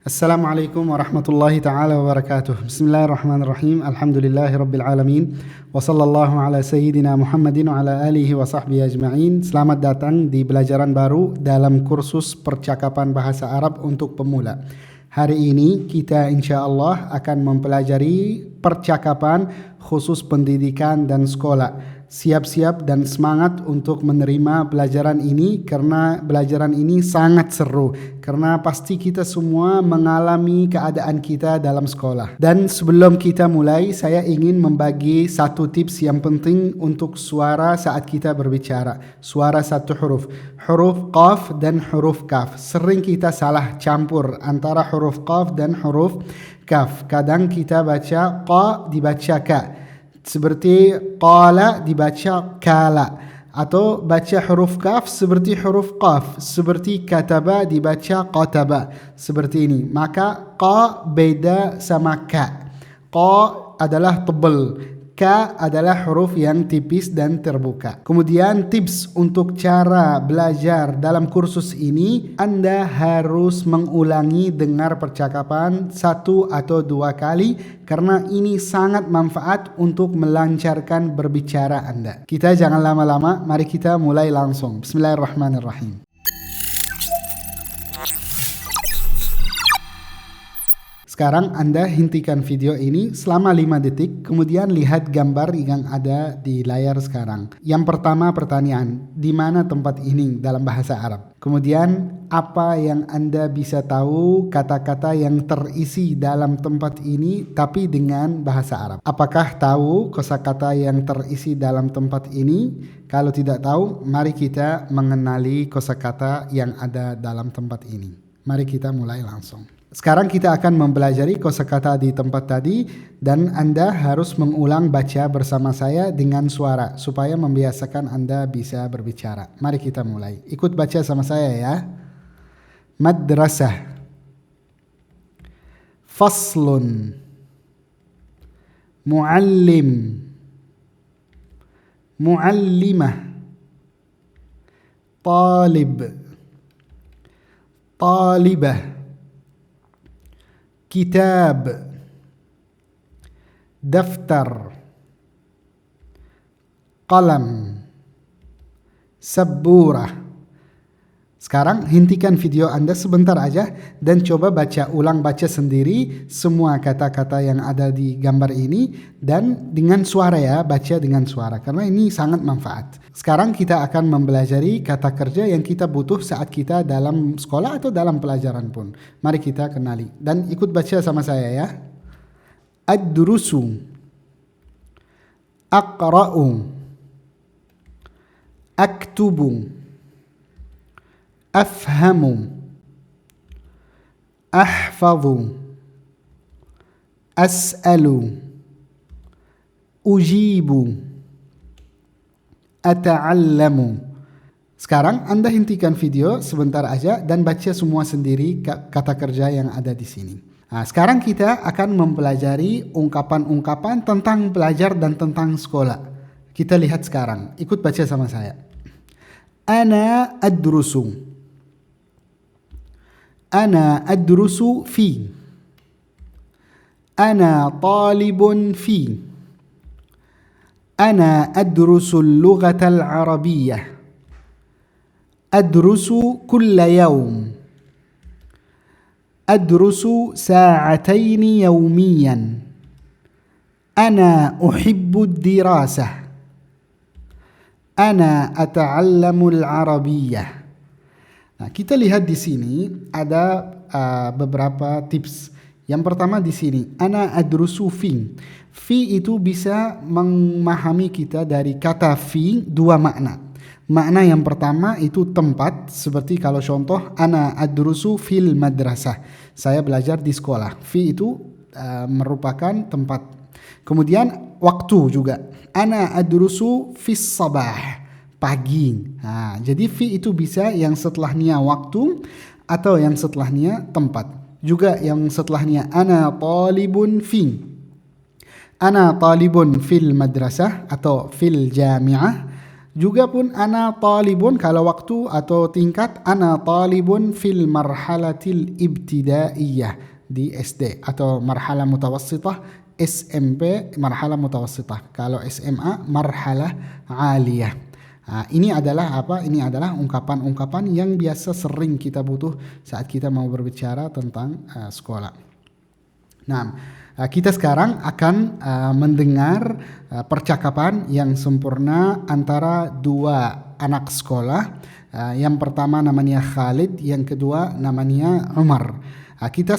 Assalamualaikum warahmatullahi ta'ala wabarakatuh. Bismillahirrahmanirrahim. Alhamdulillahi rabbil alamin. Wa sallallahu ala sayyidina Muhammadin wa ala alihi wa sahbihi ajma'in. Selamat datang di belajaran baru dalam kursus percakapan bahasa Arab untuk pemula. Hari ini kita insyaAllah akan mempelajari percakapan khusus pendidikan dan sekolah. Siap-siap dan semangat untuk menerima pelajaran ini karena pelajaran ini sangat seru. Karena pasti kita semua mengalami keadaan kita dalam sekolah. Dan sebelum kita mulai, saya ingin membagi satu tips yang penting untuk suara saat kita berbicara. Suara satu huruf. Huruf qaf dan huruf kaf. Sering kita salah campur antara huruf qaf dan huruf kaf. Kadang kita baca qa dibaca ka. Seperti qala dibaca kala, atau baca huruf kaf seperti huruf qaf, seperti kataba dibaca qataba, seperti ini. Maka qa beda sama ka. Qa adalah tebal, ka adalah huruf yang tipis dan terbuka. Kemudian tips untuk cara belajar dalam kursus ini, Anda harus mengulangi dengar percakapan 1 atau 2 kali karena ini sangat manfaat untuk melancarkan berbicara Anda. Kita jangan lama-lama, mari kita mulai langsung. Bismillahirrahmanirrahim. Sekarang Anda hentikan video ini selama 5 detik, kemudian lihat gambar yang ada di layar sekarang. Yang pertama pertanyaan, di mana tempat ini dalam bahasa Arab? Kemudian apa yang Anda bisa tahu kata-kata yang terisi dalam tempat ini tapi dengan bahasa Arab? Apakah tahu kosakata yang terisi dalam tempat ini? Kalau tidak tahu, mari kita mengenali kosakata yang ada dalam tempat ini. Mari kita mulai langsung. Sekarang kita akan mempelajari kosakata di tempat tadi dan Anda harus mengulang baca bersama saya dengan suara supaya membiasakan Anda bisa berbicara. Mari kita mulai. Ikut baca sama saya ya. Madrasah. Faslun. Muallim. Muallimah. Talib. Talibah. Kitab, daftar, qalam, sabburah. Sekarang hentikan video Anda sebentar aja dan coba baca sendiri semua kata-kata yang ada di gambar ini dan dengan suara ya, baca dengan suara karena ini sangat manfaat. Sekarang kita akan mempelajari kata kerja yang kita butuh saat kita dalam sekolah atau dalam pelajaran pun. Mari kita kenali dan ikut baca sama saya ya. Ad-durusu, aqra'u, aktubu, afhamu, ahfadhu, as'alu, ujibu, ata'allamu. Sekarang Anda hentikan video sebentar aja dan baca semua sendiri kata kerja yang ada di sini. Nah, sekarang kita akan mempelajari ungkapan-ungkapan tentang belajar dan tentang sekolah. Kita lihat sekarang. Ikut baca sama saya. Ana adrusu. Ana adrusu fi. Ana talibun fi. أنا أدرس اللغة العربية أدرس كل يوم أدرس ساعتين يوميا أنا أحب الدراسة أنا أتعلم العربية. Nah, kita lihat di sini ada beberapa tips. Yang pertama di sini, ana adrusu fi. Fi itu bisa memahami kita dari kata fi 2 makna. Makna yang pertama itu tempat, seperti kalau contoh ana adrusu fil madrasah. Saya belajar di sekolah. Fi itu merupakan tempat. Kemudian waktu juga. Ana adrusu fis sabah. Pagi. Nah, jadi fi itu bisa yang setelahnya waktu atau yang setelahnya tempat. Juga yang setelahnya ana talibun fi. Ana talibun fil madrasah atau fil jami'ah. Juga pun ana talibun kalau waktu atau tingkat ana talibun fil marhalatil ibtidaiyah di SD atau marhalah mutawassitah SMP marhalah mutawassitah. Kalau SMA marhalah aliyah. Nah, ini adalah apa? Ini adalah ungkapan-ungkapan yang biasa sering kita butuh saat kita mau berbicara tentang sekolah. Nah, kita sekarang akan mendengar percakapan yang sempurna antara dua anak sekolah. Yang pertama namanya Khalid, yang kedua namanya Umar. Kita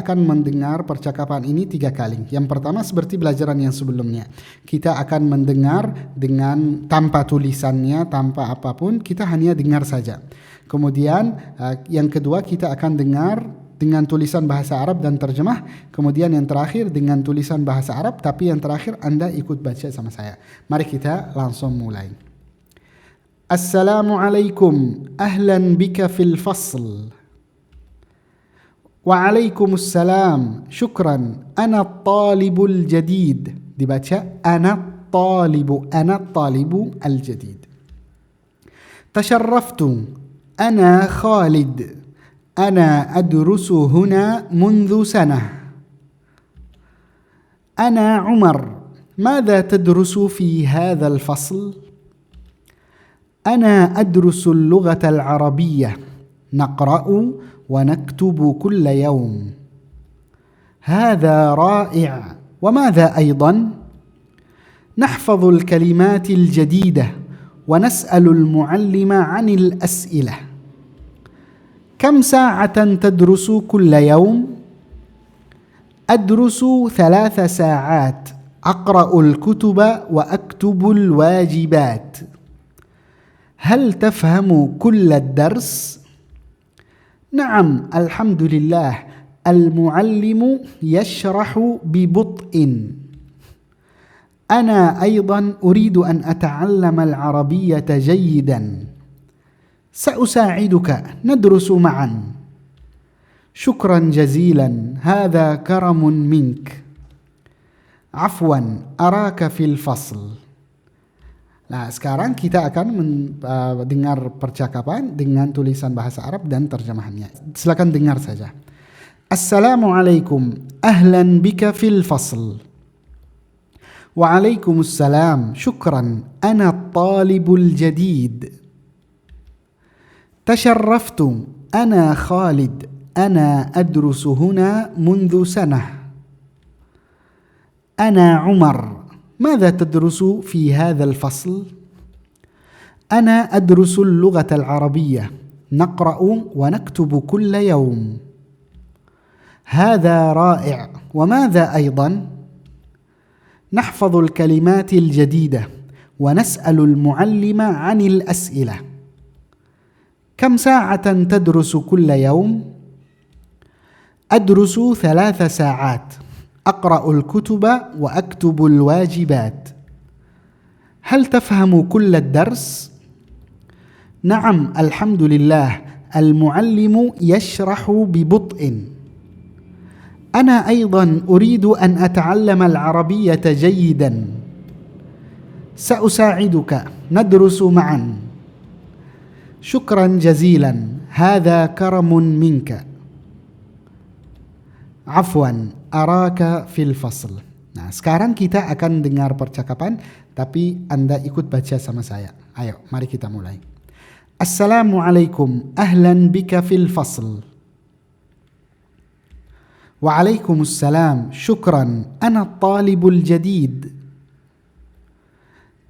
akan mendengar percakapan ini 3 kali. Yang pertama seperti pelajaran yang sebelumnya. Kita akan mendengar dengan tanpa tulisannya, tanpa apapun, kita hanya dengar saja. Kemudian yang kedua kita akan dengar dengan tulisan bahasa Arab dan terjemah. Kemudian yang terakhir dengan tulisan bahasa Arab, tapi yang terakhir Anda ikut baca sama saya. Mari kita langsung mulai. Assalamualaikum, ahlan bika fil fasl. Waalaikumsalam, syukran, ana talibul jadid. Dibaca ana talibu al-jadid. Tasharraftu, ana Khalid. أنا أدرس هنا منذ سنة. أنا عمر، ماذا تدرس في هذا الفصل؟ أنا أدرس اللغة العربية، نقرأ ونكتب كل يوم. هذا رائع، وماذا أيضا؟ نحفظ الكلمات الجديدة ونسأل المعلم عن الأسئلة. كم ساعة تدرس كل يوم؟ أدرس 3 ساعات، أقرأ الكتب وأكتب الواجبات. هل تفهم كل الدرس؟ نعم الحمد لله، المعلم يشرح ببطء. أنا أيضا أريد أن أتعلم العربية جيدا. سأساعدك، ندرس معا. شكرا جزيلا، هذا كرم منك. عفوا، أراك في الفصل. Nah, sekarang kita akan mendengar percakapan dengan tulisan bahasa Arab dan terjemahannya. Silakan dengar saja. Assalamualaikum, ahlan bika fil fasl. Waalaikumsalam, syukran, ana talibul jadid. تشرفت، أنا خالد، أنا أدرس هنا منذ سنة. أنا عمر، ماذا تدرس في هذا الفصل؟ أنا أدرس اللغة العربية، نقرأ ونكتب كل يوم. هذا رائع، وماذا أيضا؟ نحفظ الكلمات الجديدة ونسأل المعلم عن الأسئلة. كم ساعة تدرس كل يوم؟ أدرس 3 ساعات، أقرأ الكتب وأكتب الواجبات. هل تفهم كل الدرس؟ نعم الحمد لله، المعلم يشرح ببطء. أنا أيضا أريد أن أتعلم العربية جيدا. سأساعدك، ندرس معا. شكرا جزيلا، هذا كرم منك. عفوا، أراك في الفصل. Nah, sekarang kita akan dengar percakapan, tapi Anda ikut baca sama saya. Ayo, mari kita mulai. Assalamualaikum, ahlan bika fil fasl. Waalaikumsalam, syukran, ana talibul jadid.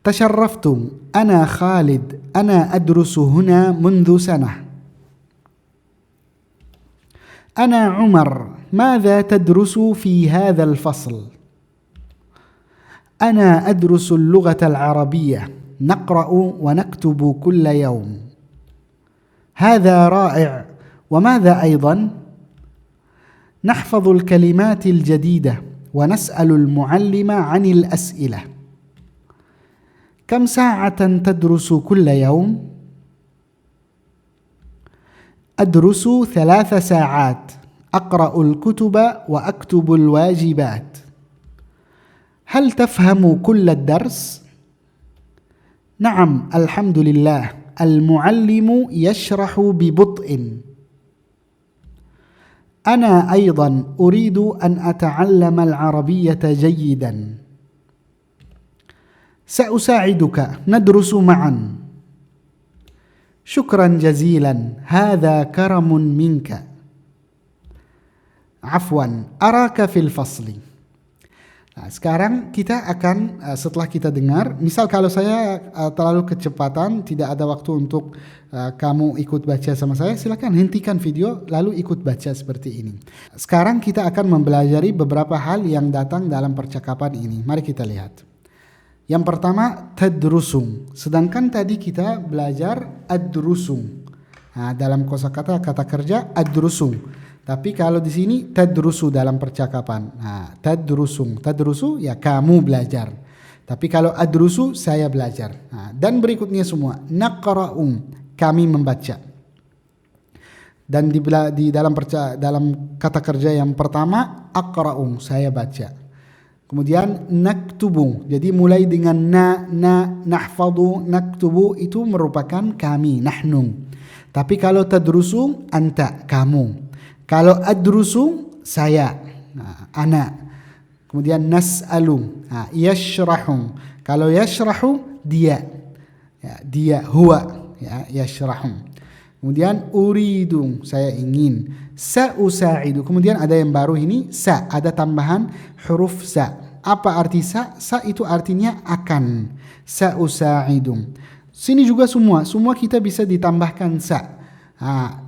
تشرفت، أنا خالد، أنا أدرس هنا منذ سنة. أنا عمر، ماذا تدرس في هذا الفصل؟ أنا أدرس اللغة العربية، نقرأ ونكتب كل يوم. هذا رائع، وماذا أيضا؟ نحفظ الكلمات الجديدة ونسأل المعلم عن الأسئلة. كم ساعة تدرس كل يوم؟ أدرس 3 ساعات، أقرأ الكتب وأكتب الواجبات. هل تفهم كل الدرس؟ Na'am, alhamdulillah. Al-muallimu yashrahu bibut'in. Ana aydan uridu an ata'allama al-arabiyyata jayyidan. Sa'usa'iduka nadrusu ma'an. Syukran jazilan, hadha karamun minka. Afwan, araka fil fasli. Nah, sekarang kita akan setelah kita dengar, misal kalau saya terlalu kecepatan, tidak ada waktu untuk kamu ikut baca sama saya, silakan hentikan video lalu ikut baca seperti ini. Sekarang kita akan mempelajari beberapa hal yang datang dalam percakapan ini. Mari kita lihat. Yang pertama, tadrusung. Sedangkan tadi kita belajar adrusung. Nah, dalam kosakata kata kerja adrusung. Tapi kalau di sini tadrusu dalam percakapan. Nah, tadrusung. Tadrusu ya kamu belajar. Tapi kalau adrusu saya belajar. Nah, dan berikutnya semua naqra'um, kami membaca. Dan di dalam kata kerja yang pertama aqra'um, saya baca. Kemudian naktubu, jadi mulai dengan nahfadu, naktubu itu merupakan kami, nahnu. Tapi kalau tadrusu, anta, kamu. Kalau adrusu, saya, ana. Kemudian nas'alu, yashrahu. Kalau yashrahu, dia, dia, huwa, yashrahu. Kemudian uridu, saya ingin. Sa'usa'idu, kemudian ada yang baru ini, ada tambahan huruf sa. Apa arti sa? Sa itu artinya akan. Sa'usa'idu. Sini juga semua kita bisa ditambahkan sa.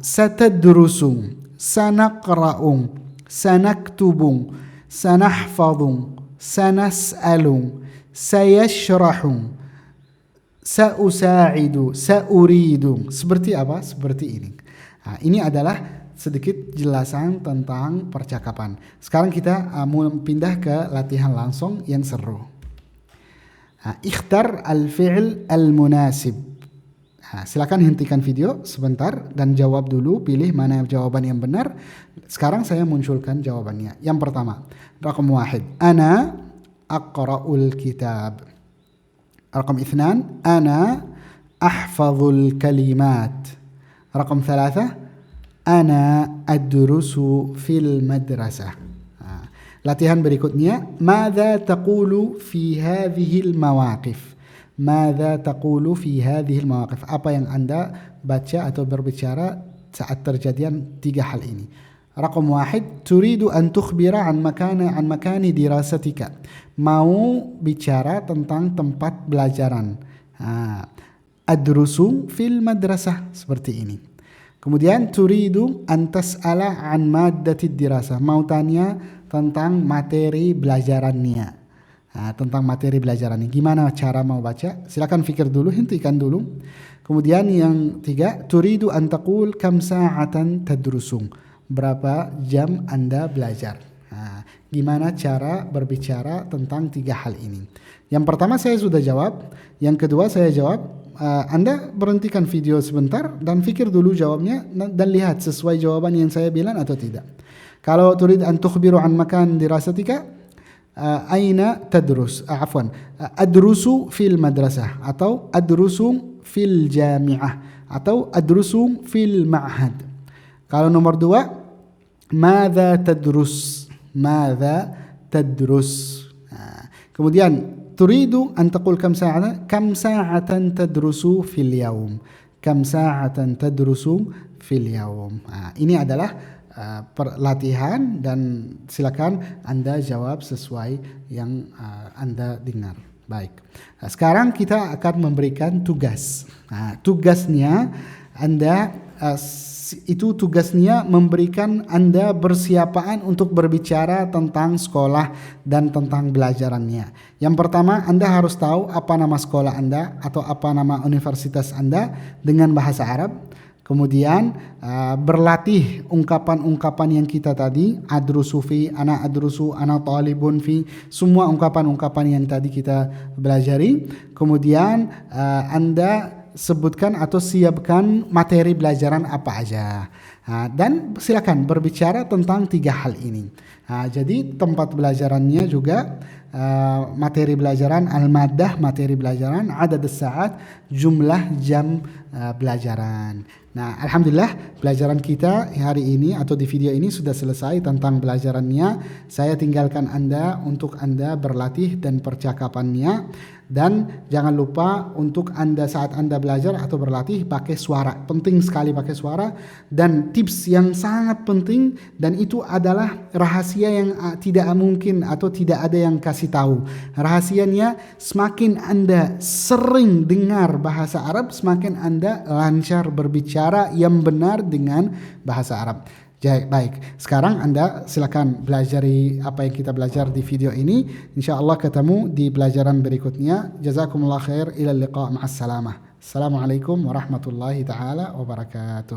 Satadrusu, sanaqra'u, sanaktubung, sanahfadung, sanas'alung, sayashrahu, sa'usa'idu, sa'uridu. Seperti apa? Seperti ini. Ini adalah sedikit jelasan tentang percakapan. Sekarang kita mau pindah ke latihan langsung yang seru. Ikhtar al-fi'l al-munasib. Silakan hentikan video sebentar dan jawab dulu, pilih mana jawaban yang benar. Sekarang saya munculkan jawabannya. Yang pertama, raqam 1, ana aqra'ul kitab. Raqam 2, ana ahfazul kalimat. Raqam 3, ana adrusu fil madrasah. Latihan berikutnya, madza taqulu fi hadhihi al-mawaqif. Madza taqulu fi hadhihi al-mawaqif. Apa yang Anda baca atau berbicara saat terjadian 3 hal ini. Raqam 1, turidu an tukhbira an makani dirasatika. Mau bicara tentang tempat belajaran. Adrusu fil madrasah, seperti ini. Kemudian turidu an tas'ala an maddatid dirasah, mau tanya tentang materi belajarannya. Tentang materi belajarannya. Gimana cara mau baca? Silakan pikir dulu, hentikan dulu. Kemudian yang 3, turidu an taqul kam sa'atan tadrusung. Berapa jam Anda belajar? Gimana cara berbicara tentang 3 hal ini? Yang pertama saya sudah jawab, yang kedua saya jawab. Anda berhentikan video sebentar dan fikir dulu jawabnya dan lihat sesuai jawaban yang saya bilang atau tidak. Kalau turid an tukhbiru an makan dirasatika, aina tadrus, adrusu fil madrasah, atau adrusu fil jami'ah, atau adrusu fil ma'had. Kalau nomor 2, madza tadrus, madza tadrus. Kemudian turidu an taqul kam sa'atan tadrusu fil yaum. Kam sa'atan tadrusu fil yaum. Ini adalah latihan dan silakan Anda jawab sesuai yang Anda dengar. Baik. Sekarang kita akan memberikan tugas. Tugasnya Anda tugasnya memberikan Anda persiapan untuk berbicara tentang sekolah dan tentang belajarannya. Yang pertama, Anda harus tahu apa nama sekolah Anda atau apa nama universitas Anda dengan bahasa Arab. Kemudian berlatih ungkapan-ungkapan yang kita tadi, adrusu fi, ana adrusu, ana talibun fi, semua ungkapan-ungkapan yang tadi kita belajari. Kemudian Anda sebutkan atau siapkan materi belajaran apa aja. Dan silakan berbicara tentang 3 hal ini. Jadi tempat belajarannya juga materi belajaran, al-maddah materi belajaran, adad as-sa'at jumlah jam belajaran. Nah, alhamdulillah pelajaran kita hari ini atau di video ini sudah selesai tentang pelajarannya. Saya tinggalkan Anda untuk Anda berlatih dan percakapannya. Dan jangan lupa untuk Anda saat Anda belajar atau berlatih pakai suara. Penting sekali pakai suara. Dan tips yang sangat penting dan itu adalah rahasia yang tidak mungkin atau tidak ada yang kasih tahu. Rahasianya semakin Anda sering dengar bahasa Arab, semakin Anda lancar berbicara yang benar dengan bahasa Arab. Baik, sekarang Anda silakan belajari apa yang kita belajar di video ini. Insya Allah ketemu di pelajaran berikutnya. Jazakumullah khair, ila liqa ma'as salamah. Assalamualaikum warahmatullahi ta'ala wabarakatuh.